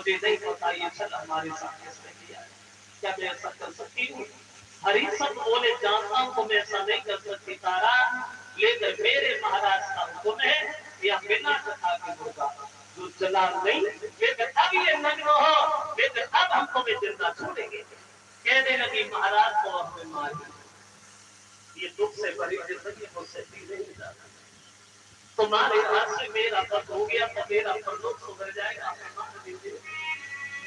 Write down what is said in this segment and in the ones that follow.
मुझे नहीं पता, ये चल हमारे साथ किसने किया है, क्या मैं ऐसा कर सकती हूँ? हरी सब बोले जानता हूँ तुम ऐसा नहीं कर सकती तारा, लेकिन मेरे महाराज का हुक्म है या बिना कथा के होगा, जो चला नहीं लेकिन अब ये नग्न हो, लेकिन अब हम तुम्हें जिंदा छोड़ेंगे। कहने लगी महाराज को हमें मारिए, ये दुख से भरी जिंदगी मुझसे दी नहीं जाती, तुम्हारे हाथ से मेरा पद हो गया तो मेरा प्रलोभ सुधर जाएगा, मार दीजिए,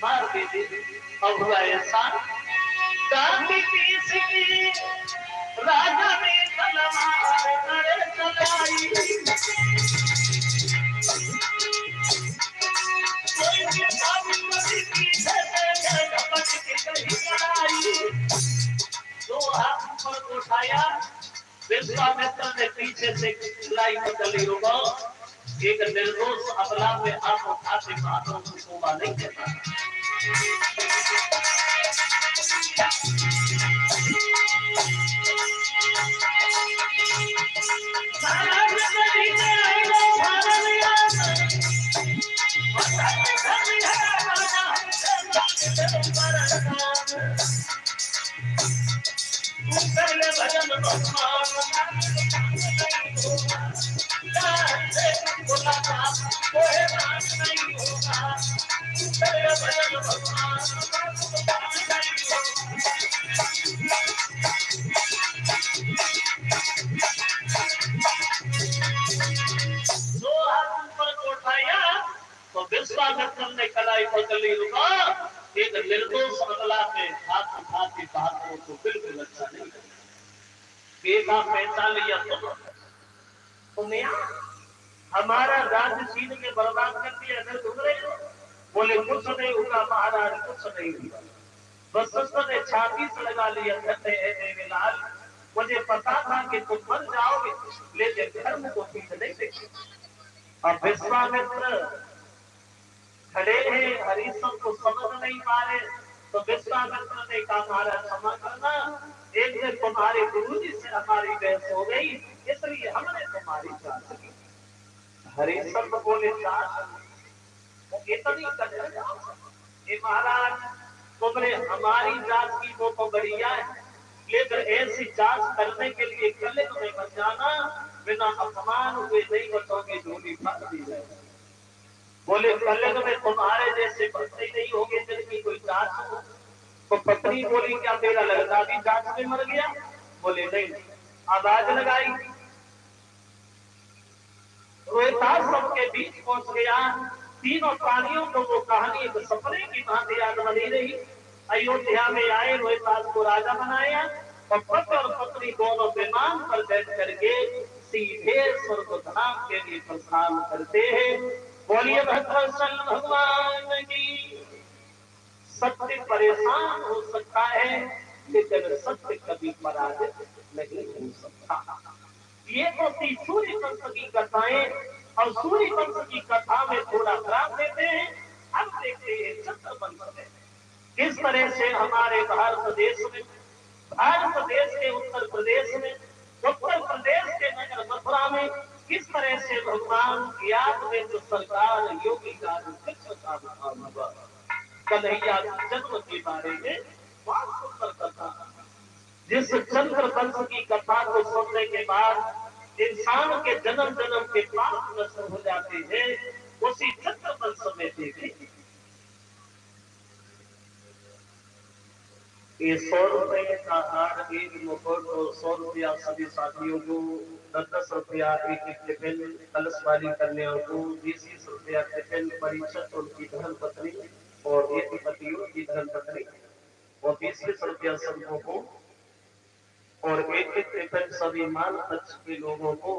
मार दीजिए। अब हुआ ऐसा, गांधी की राजा ने तलवार चलाई, कोई भी पीछे से झपट के कहीं आई, दो हाथ ऊपर उठाया, विश्वामित्र ने पीछे से लाई पकड़ी होगा, एक निर्दोष अबला में आप उठाते बातों को शोभा नहीं देता। विश्वामित्र ने कलाई पकड़ी रुका, एक निर्दोष अबला पे हाथ उठाती बातों को बिल्कुल अच्छा नहीं लगा, बेटा पहचान लिया तुमने हमारा राज्य छीन के बर्बाद कर दिया, अगर तुम रहे हो? बोले कुछ नहीं हुआ महाराज, कुछ नहीं हुआ, बस ने छाती से लगा लिया, कहते हैं मेरे लाल मुझे पता था कि तुम मर जाओगे, लेकिन धर्म को ठीक नहीं देखे। अब विश्वामित्र खड़े हैं, हरिश्चंद्र को समझ नहीं पा रहे, तो विश्वामित्र ने कहा महाराज क्षमा करना, एक दिन तुम्हारे गुरुजी से हमारी बहस हो गई, इसलिए हमने तुम्हारी जांच की। हरिश्चंद्र बोले जांच इतनी कर महाराज, तुमने हमारी जांच की वो तो बढ़िया है, लेकिन ऐसी जांच करने के लिए कलंक में मत जाना, बिना अपमान हुए नहीं बचोगे, झोली फाड़ दी जाएगी। बोले कलंक में तुम्हारे जैसे बच्चे नहीं होंगे जिनकी कोई जांच हो। तो पत्नी बोली क्या तेरा लड़का भी जांच में मर गया? बोले नहीं। आवाज लगाई, रोहितास सबके बीच पहुंच गया, तीनों प्राणियों को वो कहानी एक सपने की भांति याद बनी रही। अयोध्या में आए, रोहितास को राजा बनाया और पति और पत्नी दोनों विमान पर बैठ करके सीधे स्वर्गधाम के लिए प्रस्थान करते हैं। बोलिए भद्रवत्सल भगवान की। सत्य परेशान हो सकता है, लेकिन सत्य कभी पराजित नहीं हो सकता। ये तो थी सूर्य वंश की कथाएं, और सूर्य वंश की कथा में थोड़ा विराम देते हैं। अब देखते हैं चंद्र वंश में किस तरह से हमारे भारत देश में, भारत देश के उत्तर प्रदेश में, उत्तर प्रदेश के नगर मथुरा में किस तरह से भगवान यादवेंद्र सरकार योगी का कृष्ण का विधान हुआ। कन्हैया जन्म के बारे में बहुत सुंदर कथा। जिस चंद्र वंश की कथा को सुनने के बाद इंसान के जन्म जन्म के पाप नष्ट हो जाते हैं, उसी चंद्र वंश में देखे ये 100 रुपए का हार, एक मुकुट और 100 रुपया सभी साथियों को, 10-10 रुपया एक टिफिन कलशवाली करने को, 20-20 रुपया टिफिन परीक्षक उनकी धर्म पत्नी और एक पतियों की धर्म पत्नी, और 20-20 रुपया सबों को, और एक टिफिन सभी माल पक्ष के लोगों को,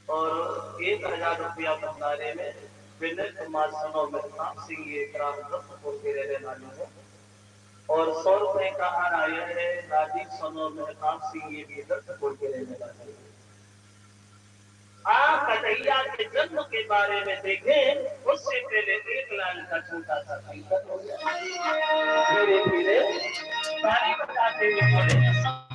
और 1000 रुपया भंडारे में विनय कुमार सनोर मेहताब सिंह ये ग्राम दत्तपुर के रहने वाले हैं, और 100 रुपए का हार आया है राजीव सनोर मेहताब सिंह ये भी दत्तपुर के रहने वाले हैं। आप कन्हैया के जन्म के बारे में देखें, उससे पहले एक लाल का छोटा सा कीर्तन हो गया। धीरे धीरे ताली बजाते हुए